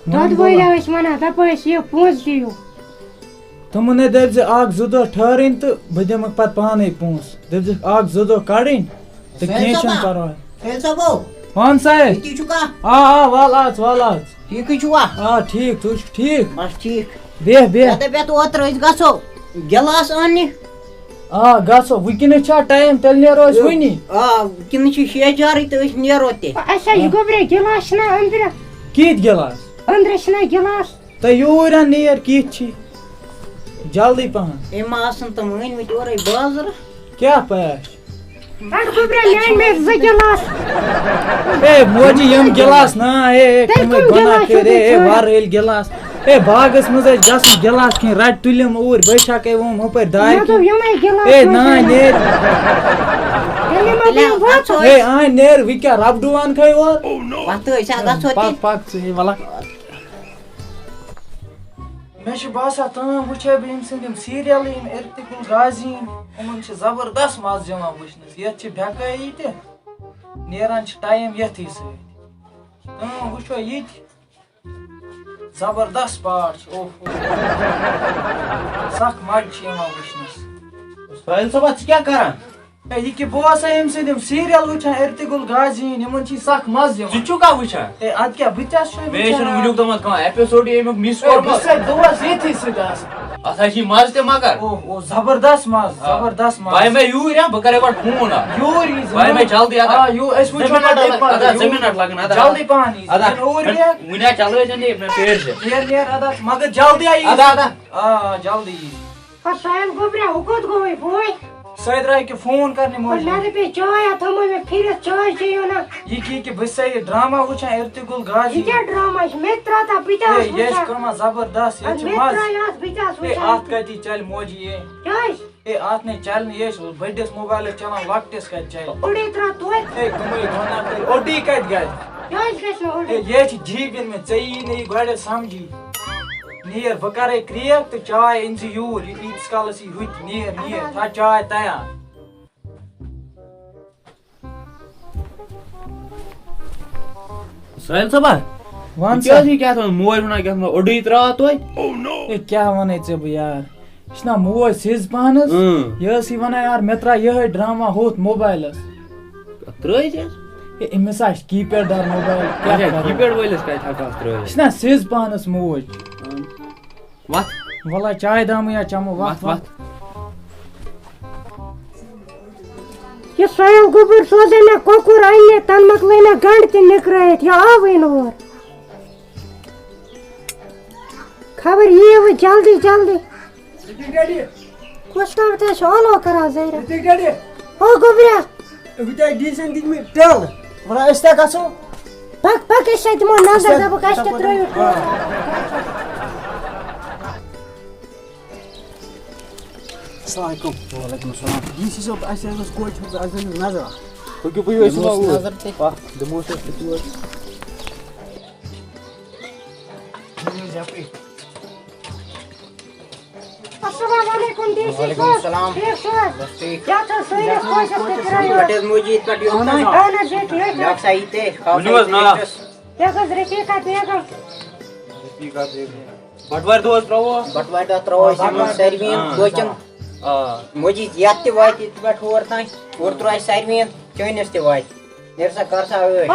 Dod boila ٲسۍ وَنان دَپان ٲسۍ یہِ پونٛسہٕ دِیِو. تِمن ہے دٔپۍ زِ اکھ زٕ دۄہ ٹھہرٕنۍ تہٕ بہٕ دِمکھ پتہٕ پانے پونٛسہٕ دٔپۍزِکھ اکھ زٕ دۄہ کڑٕنۍ تہٕ کینٛہہ چھُنہٕ پرواے. پان صاحب وال آز ٹھیٖکٕے چھُوا؟ ٹھیٖک ژٕ چھُکھ ٹھیٖک بس ٹھیٖک. بیٚہہ دَپیٛاتھ اوترٕ أسۍ گژھو گِلاس اَننہِ. گژھو وٕنکٮ۪نس چھا ٹایم تیٚلہِ نیرو أسۍ وٕنی. وٕنکٮ۪نس چھِ شیجارٕے تہٕ أسۍ نیرو تہِ. اَسہِ حظ گوٚبرے گِلاس چھِنا أنٛدرٕ کِتھ گِلاس أنٛدرٕ چھِنا گِلاس تہٕ یوٗرۍ اَن نیر کِتھ چھی جلدی پہن. أمۍ ما آسن تِم أنۍمٕتۍ اورَے بازرٕ. کیٛاہ پَیاش اَدٕ گوٚبرے مےٚ أنۍ مےٚ 2 گِلاس. موجی یِم گِلاس نا کٕمٕے گۄناہ کٔرۍ وَرٕ ییٚلہِ گِلاس باغس منٛز ٲسۍ گژھُن گِلاس کھٮ۪نۍ رَٹہِ تُلِم اوٗرۍ بٲشاکے ووٚن ہُپٲرۍ دارِ نیر وۄنۍ کیٛاہ ربڈوٗ اَنکھے اور پَک ژٕ وَلکھ. مےٚ چھُ باسان تام وٕچھے بہٕ ییٚمہِ سٕنٛدۍ یِم سیٖریَلٕے یِم اِرتِقُل غازی یِمن چھِ زبردست مَزٕ یِوان وٕچھنَس یَتھ چھِ بٮ۪کٲیی تہِ نیران چھِ ٹایم یَتھٕے سۭتۍ وٕچھو یِتہِ زبردست پاٹ چھِ سخ مَزٕ چھِ یِوان وٕچھنَس. ساحل صٲبا ژٕ کیٛاہ کران؟ یہِ کہِ بہٕ آسا ییٚمہِ سۭتۍ یِم سیٖریَل وٕچھان اِرتِقُل غازی یِمن چھِ سخ مَزٕ یِوان. ژٕ چھُکھا وٕچھان؟ اَدٕ کیٛاہ بہٕ تہِ چھُس بیٚیہِ چھُنہٕ وٕنیُک تامَتھ کانٛہہ ایپِسوڈ اَمیُک مِس کوٚرمُت. بہٕ اوس ییٚتھی سۭتۍ آسان. اَتھ حظ چھِ مَزٕ تہِ مگر زبردست مَزٕ زبردست مَزٕ. بہٕ مےٚ یوٗرۍ بہٕ کَرے گۄڈٕ فون یوٗرۍ بہٕ مےٚ جلدی أسۍ وٕچھو زٕ مِنٹ لگن جلدی پہن وُنہِ چلو مگر جلدی جلدی ساحل گوٚبرے ہُہ کوٚت گوٚوٕے بوے سۄ درٛاے کہِ فون کرنہِ مےٚ دَپے چایا تھٲومٕژ مےٚ پھِرِتھ چاے چیٚیِو نا. یہِ کہِ بہٕ چھُسے یہِ ڈراما وٕچھان اِرتِقُل غازی. یہِ کیٛاہ ڈراما چھُ مےٚ تہِ ترٛاوتھا بہٕ تہِ آسہٕ یہِ چھِ کران زبردست ییٚتہِ چھِ مَزٕ. بہٕ تہِ آسہٕ وٕچھان. اَتھ کَتہِ چلہِ موجی کیٛازِ اَتھ نَے چلہِ نہٕ یہِ چھُ بٔڑِس موبایلَس چلان لۄکٹِس کَتہِ چلہِ. اوٚڑے ترٛاو توتہِ اوٚڈی کَتہِ گژھِ کیٛازِ گژھِ نہٕ اوٚڑے. یہِ چھِ جیٖبِن مےٚ ژےٚ یی نہٕ یہِ گۄڈٕ سَمجھی نیر بہٕ کَرے کرٛیک تہٕ چاے أنۍ زِ یوٗر ییٖتِس کالَس یی ہُتہِ نیر تھاو چاے تیار. ساحل صٲبا کیٛاہ موج وَنان کیٛاہ اوٚڈُے ترٛاو توتہِ کیٛاہ وَنَے ژےٚ بہٕ یار یہِ چھِنا موج سِز پہن حظ یہِ ٲس یہِ وَنان یار مےٚ ترٛاو یِہوٚے ڈراما ہوٚتھ موبایلَس. ترٛٲیِتھ أمِس آسہِ کیٖپیڈ دار موبایل کیٖپیڈ وٲلِس کَتہِ ہٮ۪کہٕ ترٛٲیِتھ. یہِ چھِنا سِز پہنَس موج. وَتھ وَلہ چاے دامٕے یا چَمو وَتھ وَتھ. یہِ ساحل گوٚبُر سوزے مےٚ کۄکُر اَننہِ تَنہٕ مۄکلٲے مےٚ گنٛڈٕ تہِ نِکرٲیِتھ یہِ آوٕے نہٕ اور خبر یِیہِ وۄنۍ جلدی جلدی. کُس تام تہِ چھُ ٲلوٕ کران زٔہرا. گوٚبریا پَک پَک أسۍ ہے دِمو نظر دَپُکھ اَسہِ تہِ ترٛٲیِو. السلام علیکُم. وعلیکُم السلام. ڈی سی صٲب اَسہِ حظ ٲس کوچہِ ہٕنٛز اَسہِ دِمو نظر اکھ. دِموس أسۍ تور. السلام علیکُم ڈی سی صٲب. ٹھیٖک چھُ حظ یَتھ حظ سٲنِس کوچَس تہِ ترٛٲیِو. اہن حظ ییٚتہِ یَکھ حظ رفیٖقا بیگم. بَٹوارِ دۄہ حظ ترٛاوو بَٹوارِ دۄہ ترٛاوو أسۍ یِمن ساروِین کوچَن موجی یَتھ تہِ واتہِ ییٚتہِ پٮ۪ٹھ ہور تانۍ اورٕ ترٛاو اَسہِ ساروِین چٲنِس تہِ واتہِ نیر سا کر سا ٲٹھ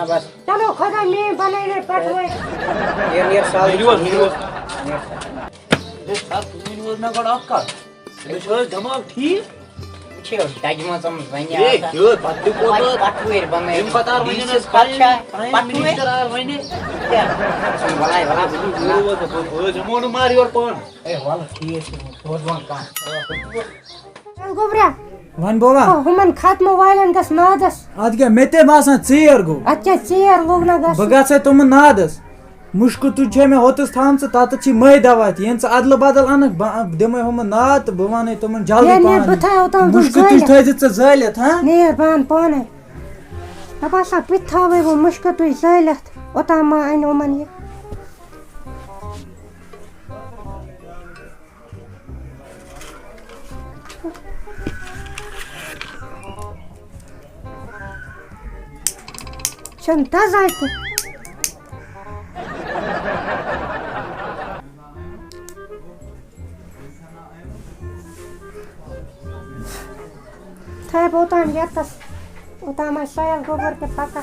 بَس چلو خۄدا میٛٲنۍ بَنٲیِو پٮ۪ٹھ وٲتۍ. نیر سال مےٚ گۄڈٕ اکھ کَتھ مےٚ چھُ حظ دٮ۪ماغ ٹھیٖک چھِ دَجہِ منٛز پَتہٕ پَٹھوٲرۍ بَنٲیِو مار یورٕ پانہٕ. گوٚبرا وَن بوبا ہُمن ختمہٕ والٮ۪ن گژھِ نادَس. اَدٕ کیٛاہ مےٚ تہِ باسان ژیر گوٚو. اَدٕ کیٛاہ ژیر لوٚگ نہ بہٕ گژھے تِمن نادَس مُشکہٕ تُج چھے مےٚ ہوٚتَس تھامژٕ تَتَتھ چھی مٔہۍ دوا تہِ ییٚلہِ ژٕ اَدلہٕ بَدل اَنکھ بہٕ دِمَے ہُمَن ناد تہٕ بہٕ وَنَے تِمن جلدی مُشکہٕ تُج تھٲیزِ ژٕ زٲلِتھ نیر بہن پانے مےٚ باسان بہٕ تہِ تھاوَے وۄنۍ مُشکہٕ تُج زٲلِتھ اوٚتام ما اَنہِ یِمَن یہِ. چھُنہٕ تَزاے تہِ Thai botan yetas. Utama soil gobar ke paka.